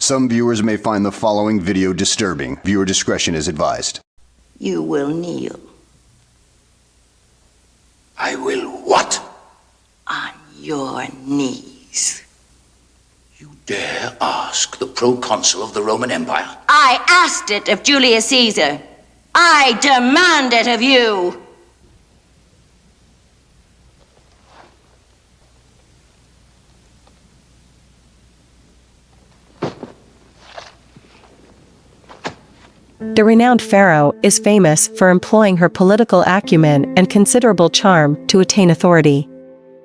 Some viewers may find the following video disturbing. Viewer discretion is advised. You will kneel. I will what? On your knees. You dare ask the proconsul of the Roman Empire? I asked it of Julius Caesar. I demand it of you. The renowned Pharaoh is famous for employing her political acumen and considerable charm to attain authority.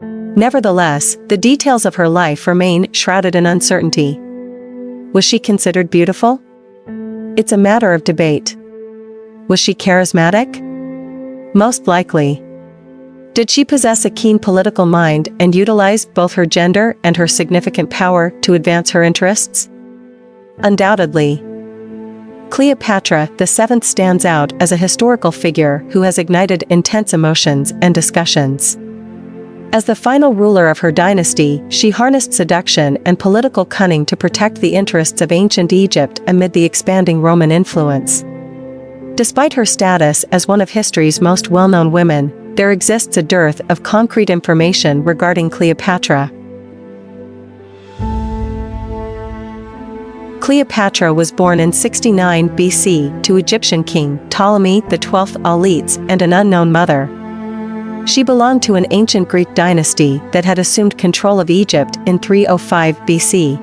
Nevertheless, the details of her life remain shrouded in uncertainty. Was she considered beautiful? It's a matter of debate. Was she charismatic? Most likely. Did she possess a keen political mind and utilize both her gender and her significant power to advance her interests? Undoubtedly. Cleopatra VII stands out as a historical figure who has ignited intense emotions and discussions. As the final ruler of her dynasty, she harnessed seduction and political cunning to protect the interests of ancient Egypt amid the expanding Roman influence. Despite her status as one of history's most well-known women, there exists a dearth of concrete information regarding Cleopatra. Cleopatra was born in 69 BC to Egyptian king Ptolemy XII Auletes and an unknown mother. She belonged to an ancient Greek dynasty that had assumed control of Egypt in 305 BC.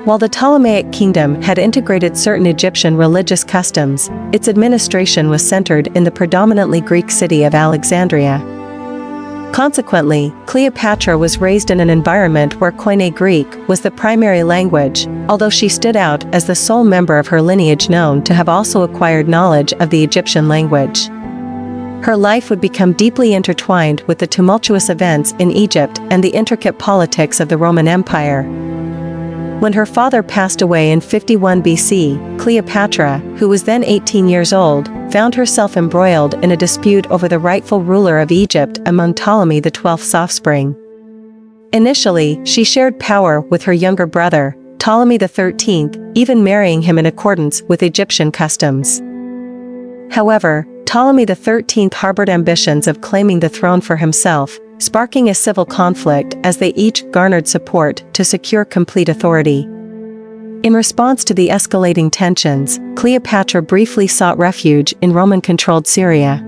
While the Ptolemaic Kingdom had integrated certain Egyptian religious customs, its administration was centered in the predominantly Greek city of Alexandria. Consequently, Cleopatra was raised in an environment where Koine Greek was the primary language, although she stood out as the sole member of her lineage known to have also acquired knowledge of the Egyptian language. Her life would become deeply intertwined with the tumultuous events in Egypt and the intricate politics of the Roman Empire. When her father passed away in 51 BC, Cleopatra, who was then 18 years old, found herself embroiled in a dispute over the rightful ruler of Egypt among Ptolemy XII's offspring. Initially, she shared power with her younger brother, Ptolemy XIII, even marrying him in accordance with Egyptian customs. However, Ptolemy XIII harbored ambitions of claiming the throne for himself, sparking a civil conflict as they each garnered support to secure complete authority. In response to the escalating tensions, Cleopatra briefly sought refuge in Roman-controlled Syria.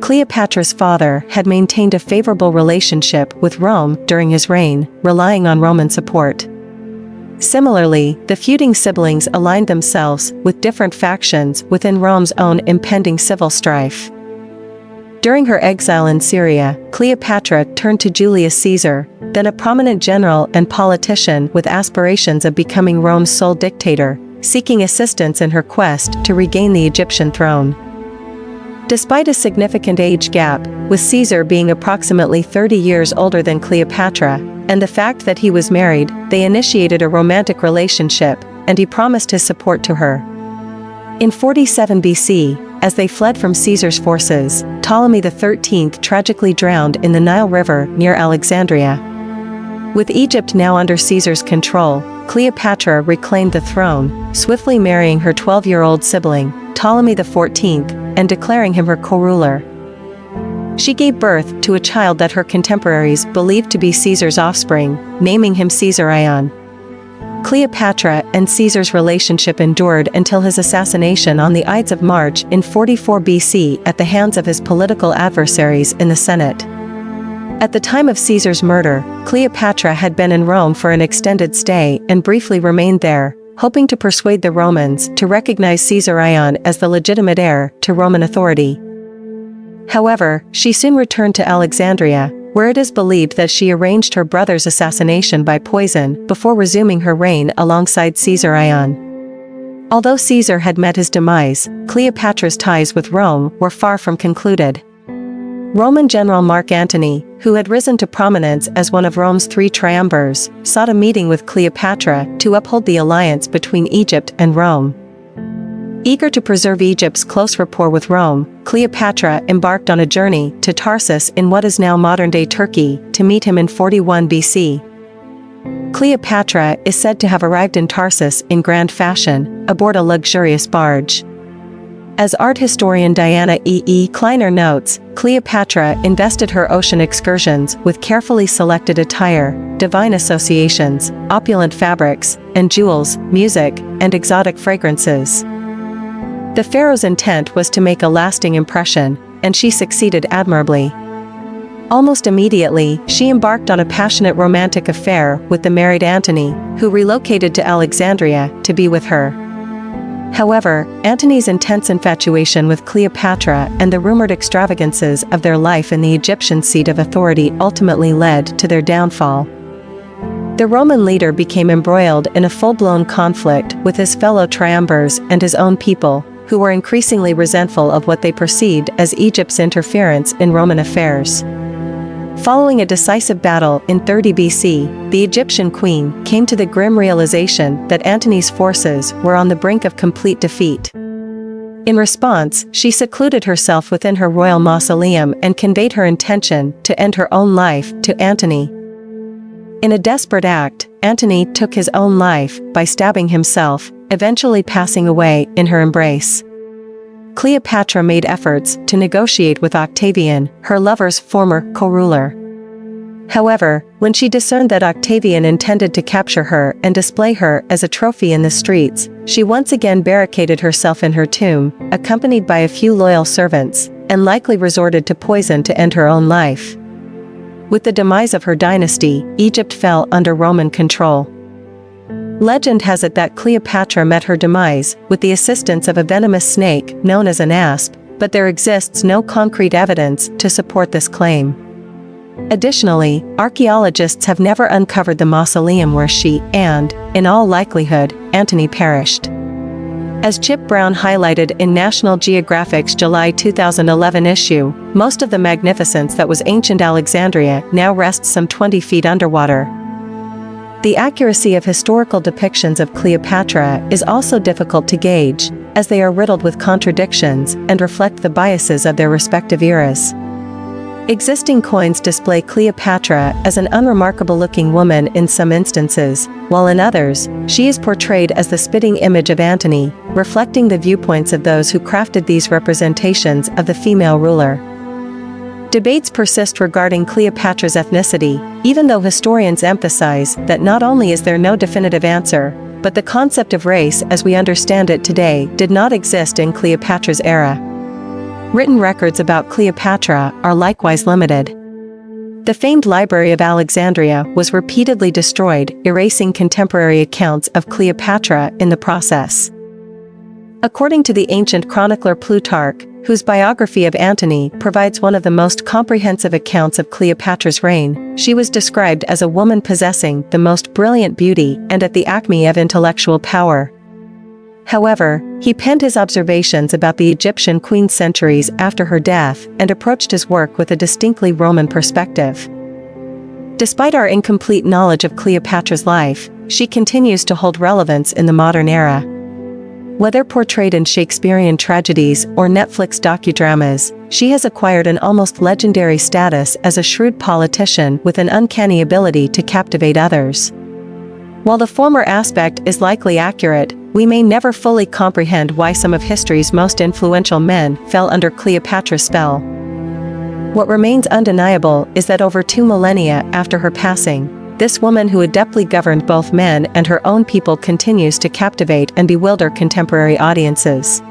Cleopatra's father had maintained a favorable relationship with Rome during his reign, relying on Roman support. Similarly, the feuding siblings aligned themselves with different factions within Rome's own impending civil strife. During her exile in Syria, Cleopatra turned to Julius Caesar, then a prominent general and politician with aspirations of becoming Rome's sole dictator, seeking assistance in her quest to regain the Egyptian throne. Despite a significant age gap, with Caesar being approximately 30 years older than Cleopatra, and the fact that he was married, they initiated a romantic relationship, and he promised his support to her. In 47 BC, as they fled from Caesar's forces, Ptolemy XIII tragically drowned in the Nile River near Alexandria. With Egypt now under Caesar's control, Cleopatra reclaimed the throne, swiftly marrying her 12-year-old sibling, Ptolemy XIV, and declaring him her co-ruler. She gave birth to a child that her contemporaries believed to be Caesar's offspring, naming him Caesar Ion. Cleopatra and Caesar's relationship endured until his assassination on the Ides of March in 44 BC at the hands of his political adversaries in the Senate. At the time of Caesar's murder, Cleopatra had been in Rome for an extended stay and briefly remained there, hoping to persuade the Romans to recognize Caesar Ion as the legitimate heir to Roman authority. However, she soon returned to Alexandria, where it is believed that she arranged her brother's assassination by poison before resuming her reign alongside Caesar Ion. Although Caesar had met his demise, Cleopatra's ties with Rome were far from concluded. Roman general Mark Antony, who had risen to prominence as one of Rome's three triumvirs, sought a meeting with Cleopatra to uphold the alliance between Egypt and Rome. Eager to preserve Egypt's close rapport with Rome, Cleopatra embarked on a journey to Tarsus in what is now modern-day Turkey to meet him in 41 BC. Cleopatra is said to have arrived in Tarsus in grand fashion, aboard a luxurious barge. As art historian Diana E. Kleiner notes, Cleopatra invested her ocean excursions with carefully selected attire, divine associations, opulent fabrics, and jewels, music, and exotic fragrances. The pharaoh's intent was to make a lasting impression, and she succeeded admirably. Almost immediately, she embarked on a passionate romantic affair with the married Antony, who relocated to Alexandria to be with her. However, Antony's intense infatuation with Cleopatra and the rumored extravagances of their life in the Egyptian seat of authority ultimately led to their downfall. The Roman leader became embroiled in a full-blown conflict with his fellow triumvirs and his own people, who were increasingly resentful of what they perceived as Egypt's interference in Roman affairs. Following a decisive battle in 30 BC, the Egyptian queen came to the grim realization that Antony's forces were on the brink of complete defeat. In response, she secluded herself within her royal mausoleum and conveyed her intention to end her own life to Antony. In a desperate act, Antony took his own life by stabbing himself, eventually passing away in her embrace. Cleopatra made efforts to negotiate with Octavian, her lover's former co-ruler. However, when she discerned that Octavian intended to capture her and display her as a trophy in the streets, she once again barricaded herself in her tomb, accompanied by a few loyal servants, and likely resorted to poison to end her own life. With the demise of her dynasty, Egypt fell under Roman control. Legend has it that Cleopatra met her demise with the assistance of a venomous snake known as an asp, but there exists no concrete evidence to support this claim. Additionally, archaeologists have never uncovered the mausoleum where she and, in all likelihood, Antony perished. As Chip Brown highlighted in National Geographic's July 2011 issue, most of the magnificence that was ancient Alexandria now rests some 20 feet underwater. The accuracy of historical depictions of Cleopatra is also difficult to gauge, as they are riddled with contradictions and reflect the biases of their respective eras. Existing coins display Cleopatra as an unremarkable-looking woman in some instances, while in others, she is portrayed as the spitting image of Antony, reflecting the viewpoints of those who crafted these representations of the female ruler. Debates persist regarding Cleopatra's ethnicity, even though historians emphasize that not only is there no definitive answer, but the concept of race as we understand it today did not exist in Cleopatra's era. Written records about Cleopatra are likewise limited. The famed Library of Alexandria was repeatedly destroyed, erasing contemporary accounts of Cleopatra in the process. According to the ancient chronicler Plutarch, whose biography of Antony provides one of the most comprehensive accounts of Cleopatra's reign, she was described as a woman possessing the most brilliant beauty and at the acme of intellectual power. However, he penned his observations about the Egyptian queen centuries after her death and approached his work with a distinctly Roman perspective. Despite our incomplete knowledge of Cleopatra's life, she continues to hold relevance in the modern era. Whether portrayed in Shakespearean tragedies or Netflix docudramas, she has acquired an almost legendary status as a shrewd politician with an uncanny ability to captivate others. While the former aspect is likely accurate, we may never fully comprehend why some of history's most influential men fell under Cleopatra's spell. What remains undeniable is that over 2 millennia after her passing, this woman who adeptly governed both men and her own people continues to captivate and bewilder contemporary audiences.